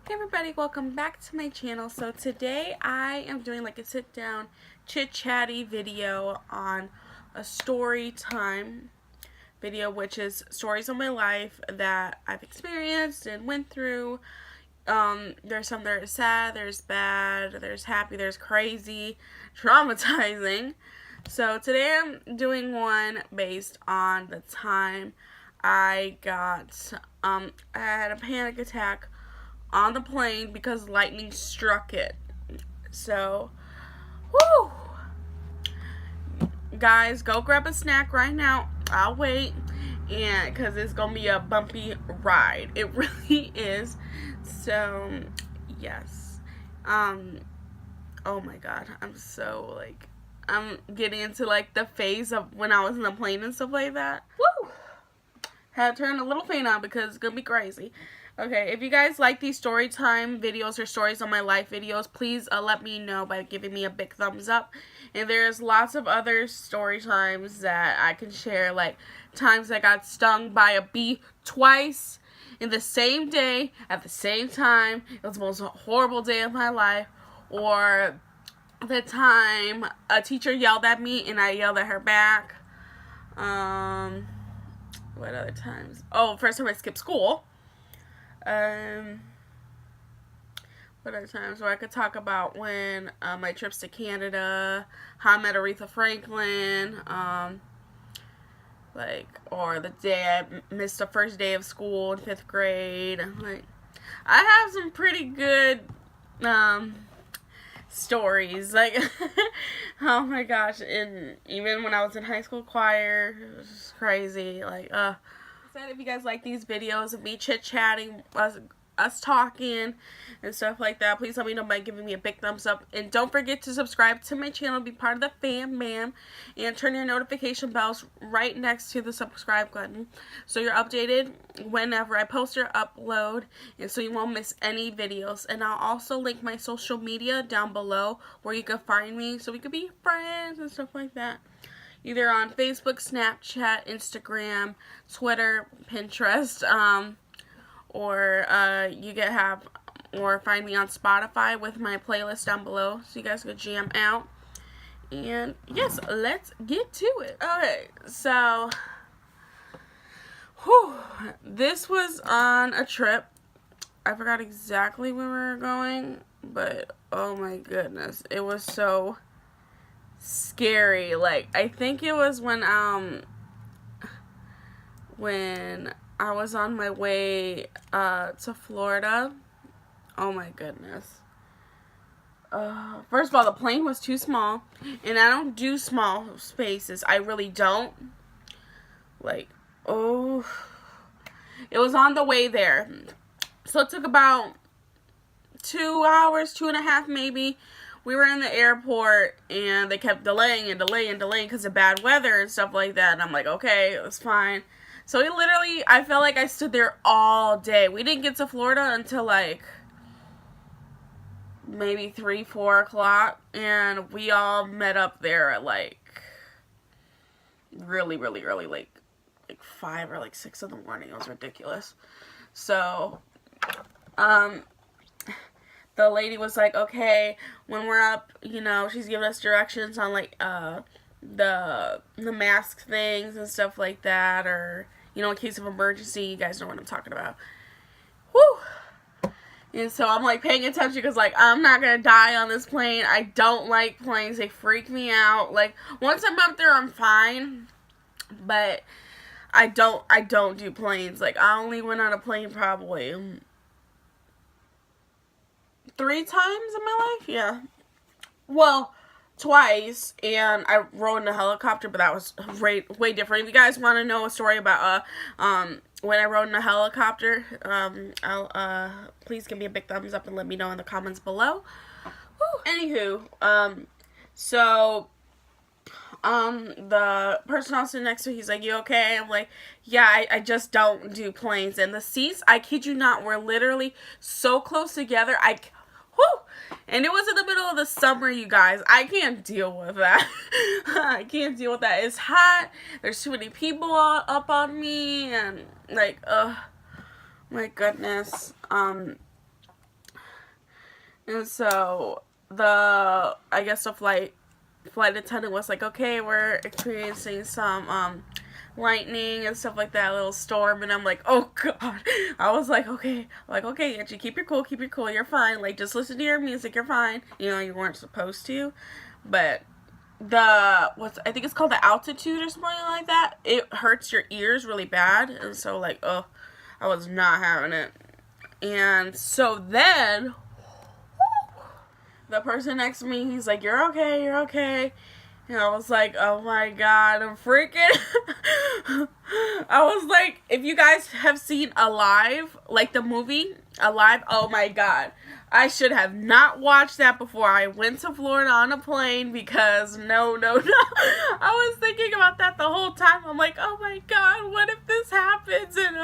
Hey everybody, welcome back to my channel. So today I am doing like a sit down chit-chatty video on a story time video, which is stories of my life that I've experienced and went through. There's some that are sad, there's bad, there's happy, there's crazy, traumatizing. So today I'm doing one based on the time I had a panic attack on the plane because lightning struck it. So, whoo! Guys, go grab a snack right now. I'll wait. And because it's going to be a bumpy ride. It really is. So, yes. Oh my god. I'm getting into like the phase of when I was in the plane and stuff like that. Woo! Had to turn a little fan on because it's going to be crazy. Okay, if you guys like these story time videos or stories on my life videos, please let me know by giving me a big thumbs up. And there's lots of other story times that I can share, like times I got stung by a bee twice in the same day at the same time. It was the most horrible day of my life. Or the time a teacher yelled at me and I yelled at her back. What other times? Oh, first time I skipped school. What other times? So I could talk about when my trips to Canada, how I met Aretha Franklin, or the day I missed the first day of school in 5th grade. Like, I have some pretty good stories. Like, oh my gosh! And even when I was in high school choir, it was just crazy. Like, if you guys like these videos of me chit-chatting, us talking and stuff like that, please let me know by giving me a big thumbs up. And don't forget to subscribe to my channel, be part of the fam bam, and turn your notification bells right next to the subscribe button so you're updated whenever I post or upload, and so you won't miss any videos. And I'll also link my social media down below where you can find me so we could be friends and stuff like that. Either on Facebook, Snapchat, Instagram, Twitter, Pinterest, or find me on Spotify with my playlist down below so you guys could jam out. And yes, let's get to it. Okay, so this was on a trip. I forgot exactly where we were going, but oh my goodness, it was so scary. Like, I think it was when I was on my way to Florida. Oh my goodness. First of all, the plane was too small, and I don't do small spaces. I really don't. Like, oh, it was on the way there, so it took about 2 hours, 2.5 maybe. We were in the airport, and they kept delaying because of bad weather and stuff like that. And I'm like, okay, it was fine. So I felt like I stood there all day. We didn't get to Florida until like maybe 3, 4 o'clock. And we all met up there at like really, really early, like 5 or like 6 in the morning. It was ridiculous. So, the lady was like, okay, when we're up, she's giving us directions on like the mask things and stuff like that, or in case of emergency. You guys know what I'm talking about. Woo! And so I'm like paying attention because like I'm not gonna die on this plane. I don't like planes. They freak me out. Like, once I'm up there, I'm fine, but I don't do planes. Like, I only went on a plane probably 3 times in my life. Yeah. Well, twice, and I rode in a helicopter, but that was way different. If you guys want to know a story about when I rode in a helicopter, please give me a big thumbs up and let me know in the comments below. Anywho, the person I was sitting next to, he's like, you okay? I'm like, yeah, I just don't do planes. And the seats, I kid you not, were literally so close together. And it was in the middle of the summer, you guys. I can't deal with that. I can't deal with that. It's hot. There's too many people up on me. And, like, my goodness. And so I guess the flight attendant was like, okay, we're experiencing some lightning and stuff like that, a little storm. And I'm like, oh god. I was like, okay, Angie, keep your cool, you're fine, like, just listen to your music, you're fine. You know, you weren't supposed to, but I think it's called the altitude or something like that, it hurts your ears really bad. And so, like, oh, I was not having it. And so then the person next to me, he's like, you're okay. And I was like, oh my god, I'm freaking. I was like, if you guys have seen Alive, like the movie Alive, oh my god. I should have not watched that before I went to Florida on a plane, because no. I was thinking about that the whole time. I'm like, oh my god, what if this happens? And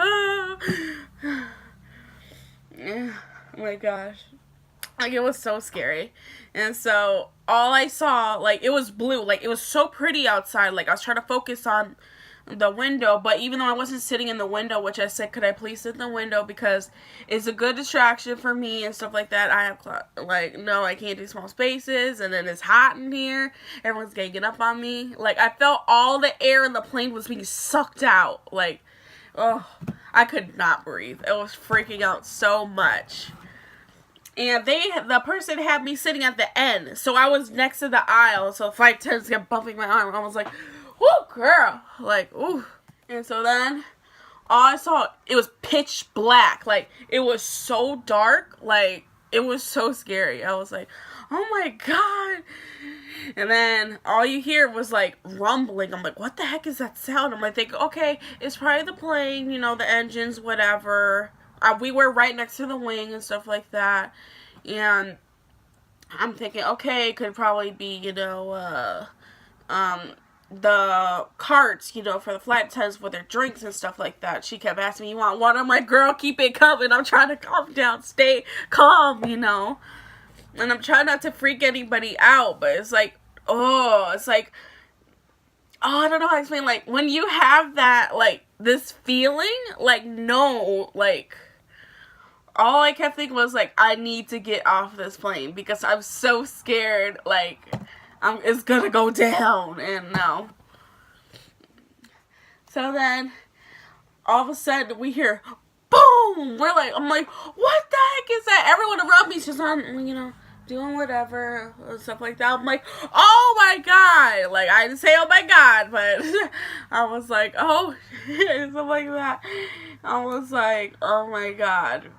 oh my gosh. Like, it was so scary. And so all I saw, like, it was blue. Like, it was so pretty outside. Like, I was trying to focus on the window, but even though I wasn't sitting in the window, which I said, could I please sit in the window, because it's a good distraction for me and stuff like that. I have, like, no, I can't do small spaces, and then it's hot in here. Everyone's ganging up on me. Like, I felt all the air in the plane was being sucked out. Like, oh, I could not breathe. It was freaking out so much. And the person had me sitting at the end, so I was next to the aisle, so flight attendants kept bumping my arm. I was like, whoo, girl, like, ooh. And so then, all I saw, it was pitch black. Like, it was so dark. Like, it was so scary. I was like, oh my god. And then all you hear was, like, rumbling. I'm like, what the heck is that sound? I'm like, thinking, okay, it's probably the plane, you know, the engines, whatever. We were right next to the wing and stuff like that. And I'm thinking, okay, it could probably be, you know, the carts, you know, for the flight attendants with their drinks and stuff like that. She kept asking me, you want water? I'm like, girl, keep it coming. I'm trying to calm down, stay calm, you know. And I'm trying not to freak anybody out, but it's like, oh, I don't know how to explain. Like, when you have that, like, this feeling, like, no, like, all I kept thinking was, like, I need to get off this plane, because I'm so scared, like, it's gonna go down. And no. So then, all of a sudden, we hear, boom! I'm like, what the heck is that? Everyone around me's just on, you know, doing whatever, and stuff like that. I'm like, oh my god! Like, I didn't say oh my god, but I was like, oh, something like that. I was like, oh my god.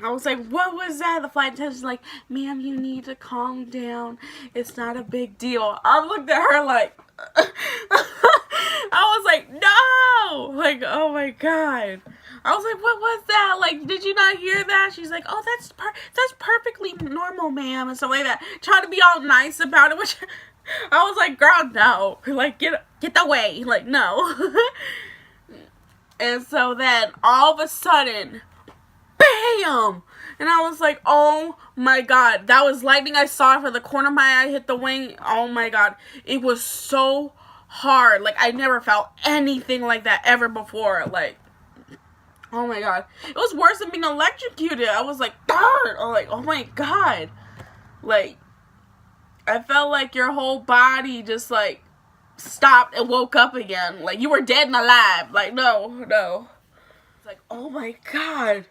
I was like, what was that? The flight attendant's like, ma'am, you need to calm down. It's not a big deal. I looked at her like, I was like, no! Like, oh my god. I was like, what was that? Like, did you not hear that? She's like, oh, that's perfectly normal, ma'am, and stuff like that. Trying to be all nice about it, which I was like, girl, no. Like, get the way. Like, no. And so then, all of a sudden, bam! And I was like, oh my god. That was lightning. I saw it from the corner of my eye hit the wing. Oh my god. It was so hard. Like, I never felt anything like that ever before. Like, oh my god. It was worse than being electrocuted. I was like, darn! I'm like, oh my god. Like, I felt like your whole body just, like, stopped and woke up again. Like, you were dead and alive. Like, no. It's like, oh my god.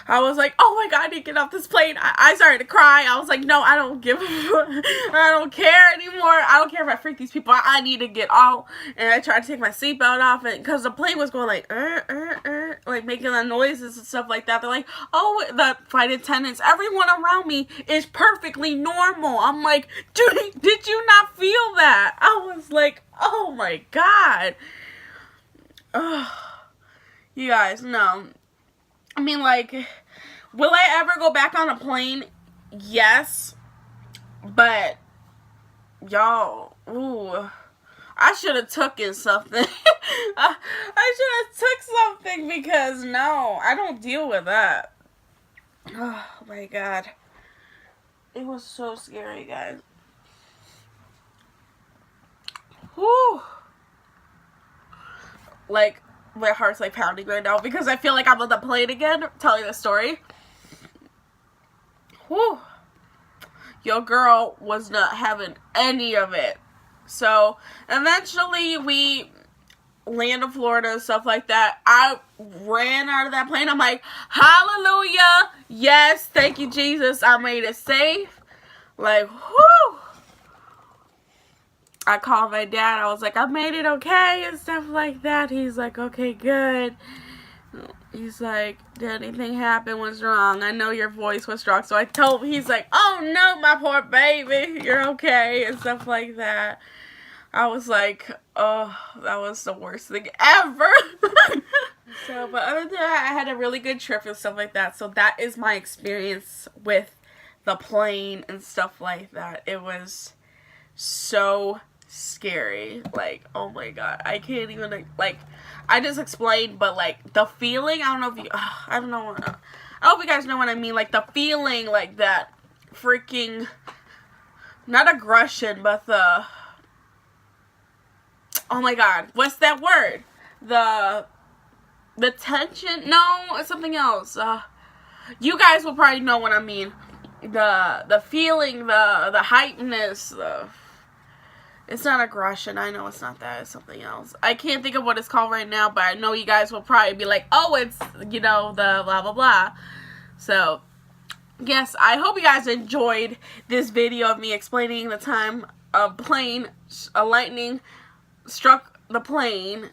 I was like, oh my god, I need to get off this plane. I started to cry. I was like, no, I don't care anymore. I don't care if I freak these people out. I need to get out. And I tried to take my seatbelt off, and because the plane was going like, like making the noises and stuff like that. They're like, oh, the flight attendants, everyone around me is perfectly normal. I'm like, dude, did you not feel that? I was like, oh my god. Oh, you guys, no. I mean, like, will I ever go back on a plane? Yes. But, y'all, ooh, I should have taken something. I should have took something, because, no, I don't deal with that. Oh, my God. It was so scary, guys. Whew. Like, my heart's like pounding right now, because I feel like I'm on the plane again telling the story. whew, your girl was not having any of it. So eventually we land in Florida and stuff like that. I ran out of that plane. I'm like, hallelujah, yes, thank you, Jesus, I made it safe. Like, whew. I called my dad. I was like, I made it okay and stuff like that. He's like, okay, good. He's like, did anything happen? What's wrong? I know your voice was strong. So I told him, he's like, oh no, my poor baby, you're okay and stuff like that. I was like, oh, that was the worst thing ever. So, but other than that, I had a really good trip and stuff like that. So that is my experience with the plane and stuff like that. It was so scary. Like, oh my god, I can't even, like, I just explained, but like the feeling, I don't know if you, I don't know, I hope you guys know what I mean, like the feeling, like that freaking, not aggression, but the, oh my god, what's that word, the tension, no, it's something else, you guys will probably know what I mean, the feeling, the hypeness, it's not aggression. I know it's not that. It's something else. I can't think of what it's called right now, but I know you guys will probably be like, oh, it's, you know, the blah, blah, blah. So, yes, I hope you guys enjoyed this video of me explaining the time a lightning struck the plane.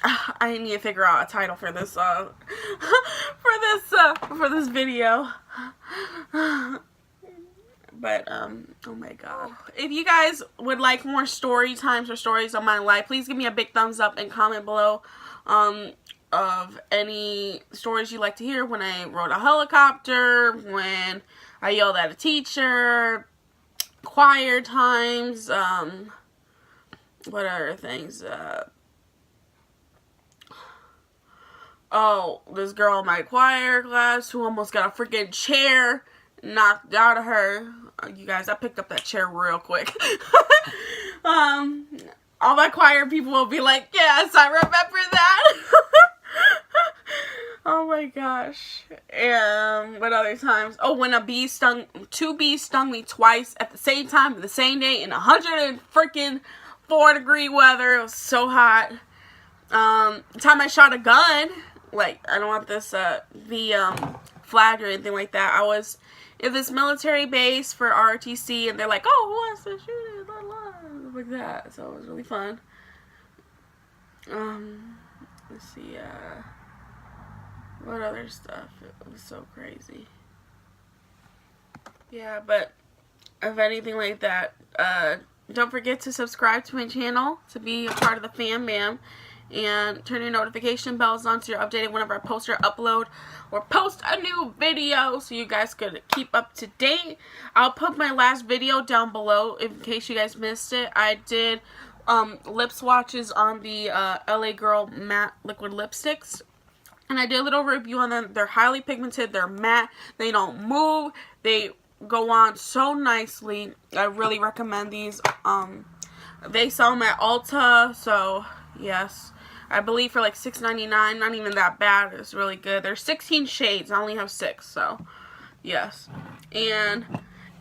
I need to figure out a title for this, for this video. But, oh my god. If you guys would like more story times or stories of my life, please give me a big thumbs up and comment below, of any stories you'd like to hear. When I rode a helicopter, when I yelled at a teacher, choir times, what other things, oh, this girl in my choir class who almost got a freaking chair knocked out of her. You guys, I picked up that chair real quick. All my choir people will be like, yes, I remember that. Oh my gosh. And what other times? Oh, when two bees stung me twice at the same time, the same day, in 104-degree weather. It was so hot. The time I shot a gun, like, I don't want this, flagged or anything like that. I was in this military base for ROTC, and they're like, oh, who wants to shoot it? Like that. So it was really fun. Let's see, what other stuff? It was so crazy. Yeah, but if anything like that, don't forget to subscribe to my channel to be a part of the fam bam. And turn your notification bells on so you're updated whenever I post or upload or post a new video, so you guys could keep up to date. I'll put my last video down below in case you guys missed it. I did lip swatches on the LA Girl matte liquid lipsticks, and I did a little review on them. They're highly pigmented, they're matte, they don't move, they go on so nicely. I really recommend these. They sell them at Ulta, so yes, I believe for like $6.99, not even that bad. It's really good. There's 16 shades. I only have 6, so yes. And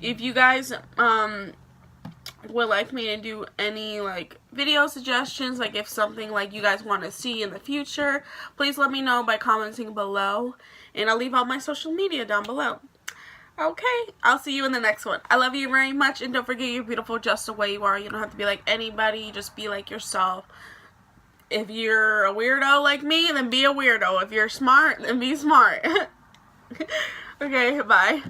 if you guys would like me to do any like video suggestions, like if something like you guys want to see in the future, please let me know by commenting below, and I'll leave all my social media down below. Okay, I'll see you in the next one. I love you very much, and don't forget you're beautiful just the way you are. You don't have to be like anybody. Just be like yourself. If you're a weirdo like me, then be a weirdo. If you're smart, then be smart. Okay, bye.